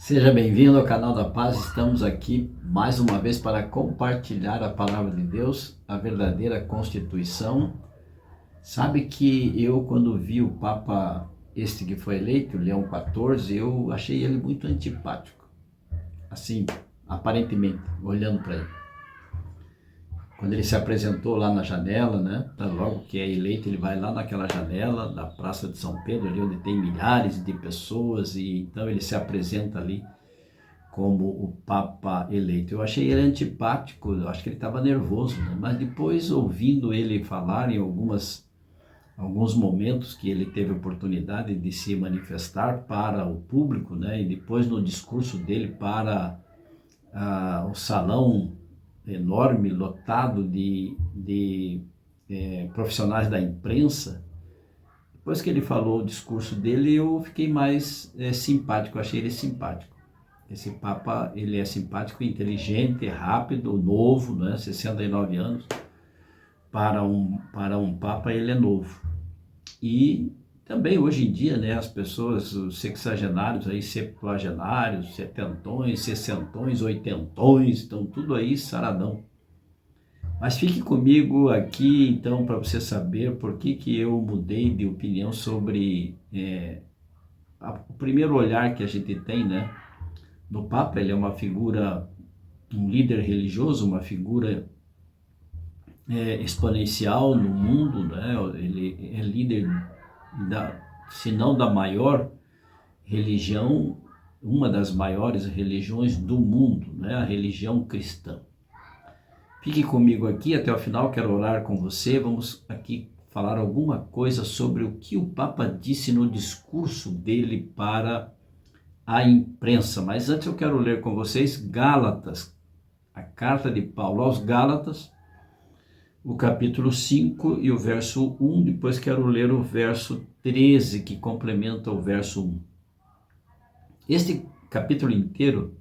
Seja bem-vindo ao canal da Paz. Estamos aqui mais uma vez para compartilhar a palavra de Deus, a verdadeira Constituição. Sabe que eu, quando vi o Papa este que foi eleito, Leão XIV, eu achei ele muito antipático, assim, aparentemente, olhando para ele. Quando ele se apresentou lá na janela, né? Logo que é eleito, ele vai lá naquela janela da Praça de São Pedro, ali onde tem milhares de pessoas, e então ele se apresenta ali como o Papa eleito. Eu achei ele antipático, eu acho que ele estava nervoso, né? Mas depois, ouvindo ele falar em alguns momentos que ele teve oportunidade de se manifestar para o público, né? E depois no discurso dele para o salão enorme, lotado de profissionais da imprensa, depois que ele falou o discurso dele, eu fiquei mais simpático, eu achei ele simpático. Esse Papa, ele é simpático, inteligente, rápido, novo, né? 69 anos. Para um Papa, ele é novo. E também hoje em dia, né, as pessoas, os sexagenários, aí, septuagenários, setentões, sessentões, oitentões, estão tudo aí saradão. Mas fique comigo aqui, então, para você saber por que eu mudei de opinião sobre o primeiro olhar que a gente tem, né? No Papa. Ele é uma figura, um líder religioso, uma figura exponencial no mundo, né? Ele é líder se não da maior religião, uma das maiores religiões do mundo, né? A religião cristã. Fique comigo aqui até o final, quero orar com você. Vamos aqui falar alguma coisa sobre o que o Papa disse no discurso dele para a imprensa. Mas antes eu quero ler com vocês Gálatas, a carta de Paulo aos Gálatas, o capítulo 5 e o verso 1, depois quero ler o verso 13, que complementa o verso 1. Este capítulo inteiro,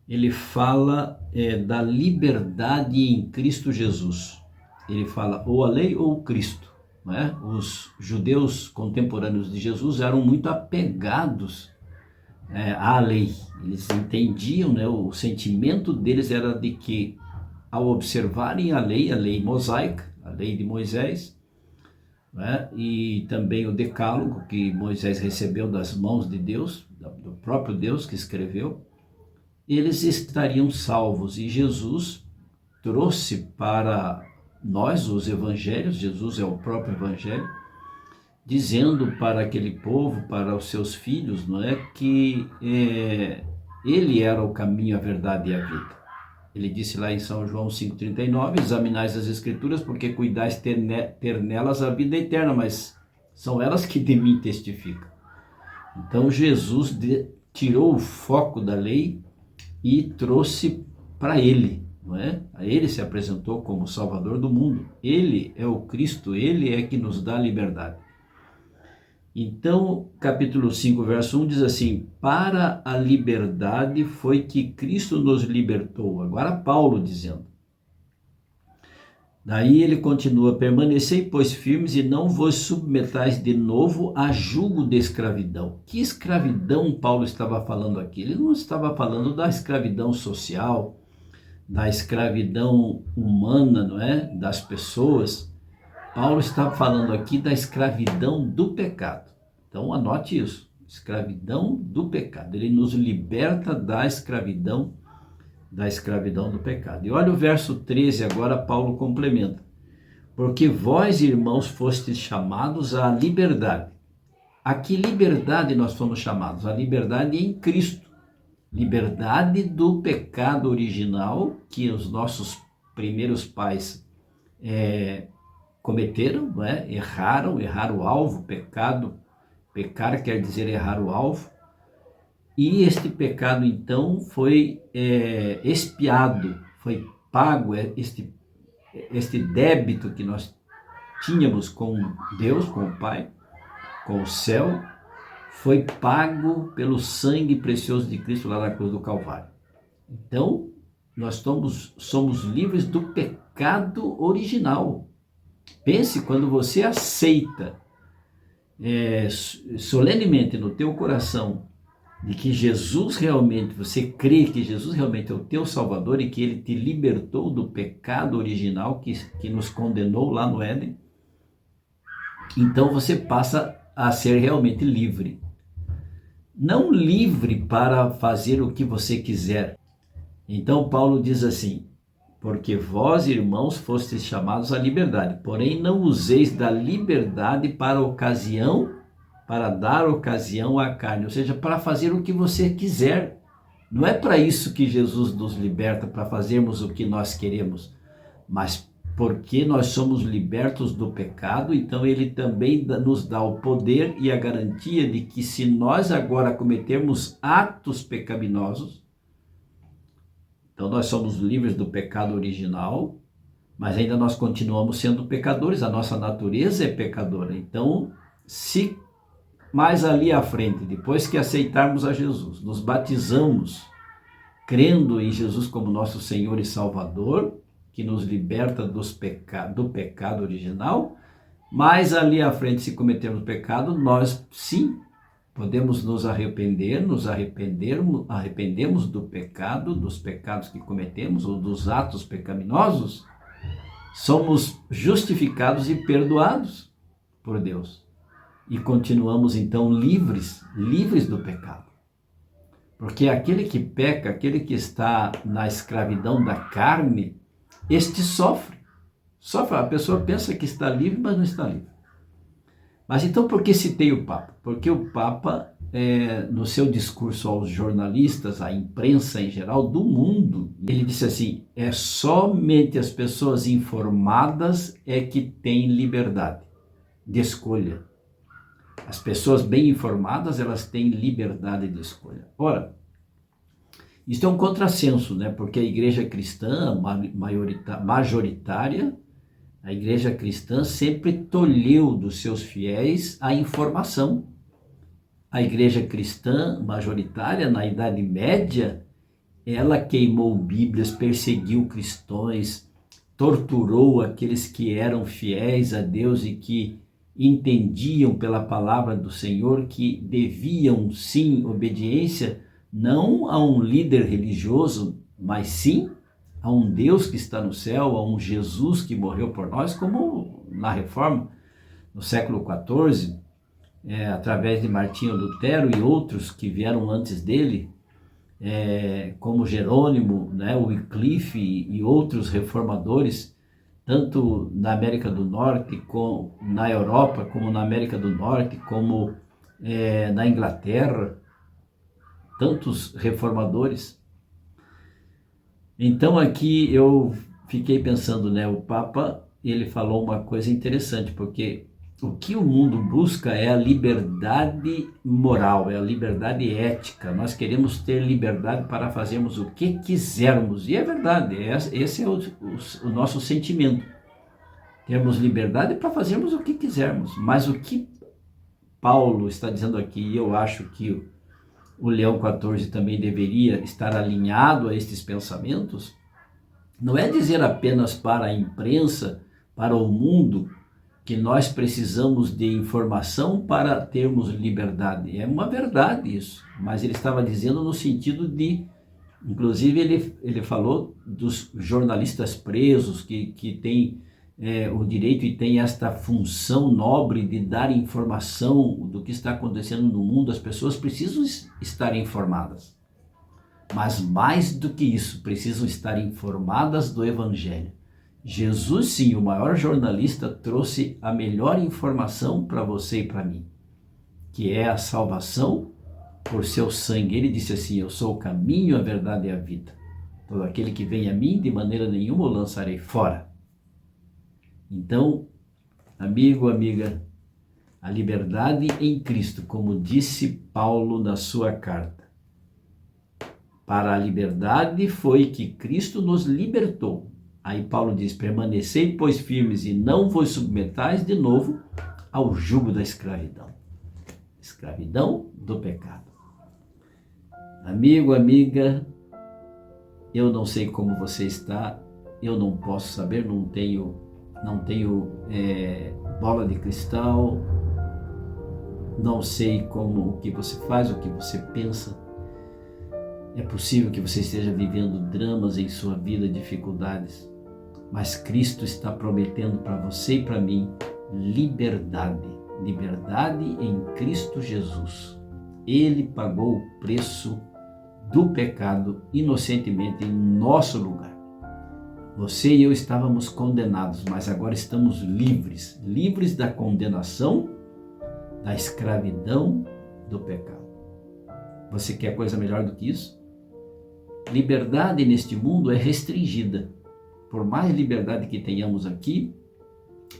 ele fala da liberdade em Cristo Jesus. Ele fala ou a lei ou Cristo, né? Os judeus contemporâneos de Jesus eram muito apegados à lei. Eles entendiam, né? O sentimento deles era de que, ao observarem a lei mosaica, a lei de Moisés, né? E também o decálogo que Moisés recebeu das mãos de Deus, do próprio Deus que escreveu, eles estariam salvos. E Jesus trouxe para nós os evangelhos, Jesus é o próprio evangelho, dizendo para aquele povo, para os seus filhos, não é, que ele era o caminho, a verdade e a vida. Ele disse lá em São João 5,39, examinais as escrituras, porque cuidais ter nelas a vida eterna, mas são elas que de mim testificam. Então Jesus tirou o foco da lei e trouxe para ele, não é? A ele se apresentou como Salvador do mundo. Ele é o Cristo, ele é que nos dá liberdade. Então, capítulo 5, verso 1 diz assim: para a liberdade foi que Cristo nos libertou. Agora Paulo dizendo. Daí ele continua: permanecei, pois, firmes e não vos submetais de novo a jugo de escravidão. Que escravidão Paulo estava falando aqui? Ele não estava falando da escravidão social, da escravidão humana, não é? Das pessoas. Paulo está falando aqui da escravidão do pecado. Então anote isso, escravidão do pecado. Ele nos liberta da escravidão do pecado. E olha o verso 13, agora Paulo complementa: porque vós, irmãos, fostes chamados à liberdade. A que liberdade nós fomos chamados? A liberdade em Cristo. Liberdade do pecado original que os nossos primeiros pais cometeram, não é? Erraram o alvo. Pecar quer dizer errar o alvo. E este pecado então foi expiado, foi pago, este débito que nós tínhamos com Deus, com o Pai, com o céu, foi pago pelo sangue precioso de Cristo lá na cruz do Calvário. Então, nós somos livres do pecado original. Pense, quando você aceita solenemente no teu coração de que Jesus realmente, você crê que Jesus realmente é o teu Salvador e que Ele te libertou do pecado original que nos condenou lá no Éden, então você passa a ser realmente livre. Não livre para fazer o que você quiser. Então Paulo diz assim: porque vós, irmãos, fostes chamados à liberdade, porém não useis da liberdade para dar ocasião à carne, ou seja, para fazer o que você quiser. Não é para isso que Jesus nos liberta, para fazermos o que nós queremos, mas porque nós somos libertos do pecado, então ele também nos dá o poder e a garantia de que se nós agora cometermos atos pecaminosos, então nós somos livres do pecado original, mas ainda nós continuamos sendo pecadores, a nossa natureza é pecadora. Então, se mais ali à frente, depois que aceitarmos a Jesus, nos batizamos, crendo em Jesus como nosso Senhor e Salvador, que nos liberta do pecado original, mais ali à frente, se cometermos pecado, nós sim podemos nos arrependemos do pecado, dos pecados que cometemos ou dos atos pecaminosos, somos justificados e perdoados por Deus. E continuamos então livres do pecado. Porque aquele que peca, aquele que está na escravidão da carne, este sofre. A pessoa pensa que está livre, mas não está livre. Mas então por que citei o Papa? Porque o Papa, no seu discurso aos jornalistas, à imprensa em geral do mundo, ele disse assim: é somente as pessoas informadas que têm liberdade de escolha. As pessoas bem informadas, elas têm liberdade de escolha. Ora, isso é um contrassenso, né? Porque a igreja cristã majoritária, a igreja cristã sempre tolheu dos seus fiéis a informação. A igreja cristã majoritária, na Idade Média, ela queimou Bíblias, perseguiu cristãos, torturou aqueles que eram fiéis a Deus e que entendiam pela palavra do Senhor que deviam sim obediência não a um líder religioso, mas sim a um Deus que está no céu, a um Jesus que morreu por nós, como na Reforma, no século XIV, através de Martinho Lutero e outros que vieram antes dele, como Jerônimo, né, Wycliffe e outros reformadores, tanto na América do Norte, como na Europa, como na América do Norte, como na Inglaterra, tantos reformadores. Então aqui eu fiquei pensando, né, o Papa, ele falou uma coisa interessante, porque o que o mundo busca é a liberdade moral, é a liberdade ética. Nós queremos ter liberdade para fazermos o que quisermos. E é verdade, esse é o nosso sentimento. Temos liberdade para fazermos o que quisermos. Mas o que Paulo está dizendo aqui, e eu acho que o Leão XIV também deveria estar alinhado a estes pensamentos, não é dizer apenas para a imprensa, para o mundo, que nós precisamos de informação para termos liberdade. É uma verdade isso, mas ele estava dizendo no sentido de, inclusive ele falou dos jornalistas presos que têm o direito e têm esta função nobre de dar informação do que está acontecendo no mundo. As pessoas precisam estar informadas, mas mais do que isso, precisam estar informadas do Evangelho. Jesus, sim, o maior jornalista, trouxe a melhor informação para você e para mim, que é a salvação por seu sangue. Ele disse assim: eu sou o caminho, a verdade e a vida. Todo aquele que vem a mim, de maneira nenhuma o lançarei fora. Então, amigo, amiga, a liberdade em Cristo, como disse Paulo na sua carta. Para a liberdade foi que Cristo nos libertou. Aí Paulo diz: permanecei, pois, firmes e não vos submetais de novo ao jugo da escravidão. Escravidão do pecado. Amigo, amiga, eu não sei como você está, eu não posso saber, não tenho bola de cristal, Não sei o que você faz, o que você pensa. É possível que você esteja vivendo dramas em sua vida, dificuldades, mas Cristo está prometendo para você e para mim liberdade. Liberdade em Cristo Jesus. Ele pagou o preço do pecado inocentemente em nosso lugar. Você e eu estávamos condenados, mas agora estamos livres, livres da condenação, da escravidão, do pecado. Você quer coisa melhor do que isso? Liberdade neste mundo é restringida. Por mais liberdade que tenhamos aqui,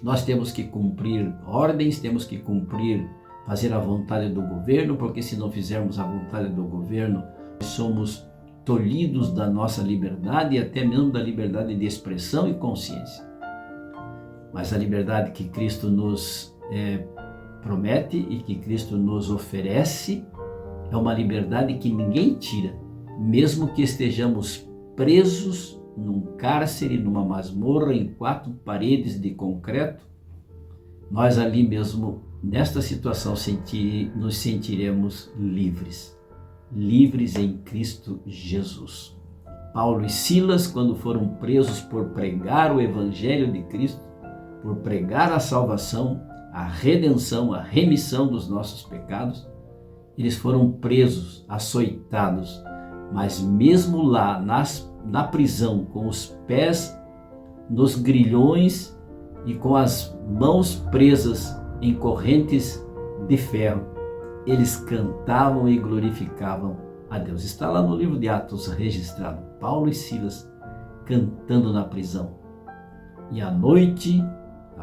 nós temos que cumprir ordens, temos que fazer a vontade do governo, porque se não fizermos a vontade do governo, somos tolhidos da nossa liberdade e até mesmo da liberdade de expressão e consciência. Mas a liberdade que Cristo nos promete e que Cristo nos oferece é uma liberdade que ninguém tira, mesmo que estejamos presos num cárcere, numa masmorra, em 4 paredes de concreto, nós ali mesmo, nesta situação, nos sentiremos livres. Livres em Cristo Jesus. Paulo e Silas, quando foram presos por pregar o Evangelho de Cristo, por pregar a salvação, a redenção, a remissão dos nossos pecados, eles foram presos, açoitados, mas mesmo lá na prisão, com os pés nos grilhões e com as mãos presas em correntes de ferro, eles cantavam e glorificavam a Deus. Está lá no livro de Atos registrado, Paulo e Silas cantando na prisão. E à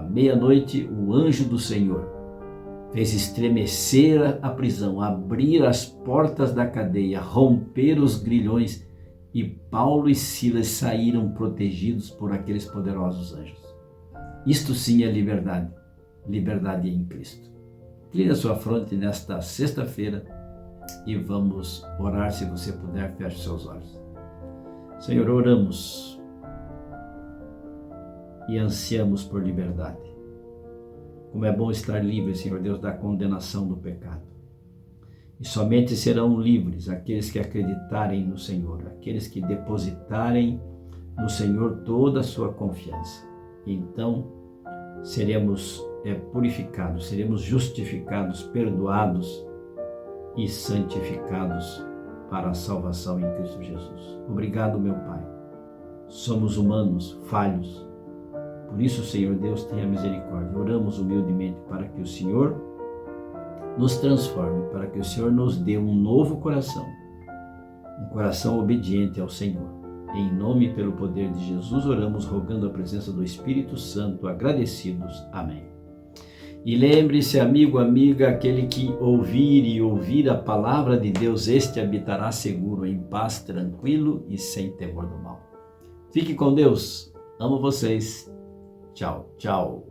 meia-noite, o anjo do Senhor fez estremecer a prisão, abrir as portas da cadeia, romper os grilhões, e Paulo e Silas saíram protegidos por aqueles poderosos anjos. Isto sim é liberdade, liberdade em Cristo. Incline a sua fronte nesta sexta-feira e vamos orar. Se você puder, feche os seus olhos. Senhor, oramos e ansiamos por liberdade. Como é bom estar livre, Senhor Deus, da condenação do pecado. E somente serão livres aqueles que acreditarem no Senhor, aqueles que depositarem no Senhor toda a sua confiança. E então seremos purificados, seremos justificados, perdoados e santificados para a salvação em Cristo Jesus. Obrigado, meu Pai. Somos humanos, falhos. Por isso, Senhor Deus, tenha misericórdia. Oramos humildemente para que o Senhor nos transforme, para que o Senhor nos dê um novo coração, um coração obediente ao Senhor. Em nome e pelo poder de Jesus, oramos rogando a presença do Espírito Santo, agradecidos. Amém. E lembre-se, amigo, amiga, aquele que ouvir a palavra de Deus, este habitará seguro, em paz, tranquilo e sem temor do mal. Fique com Deus. Amo vocês. Tchau, tchau.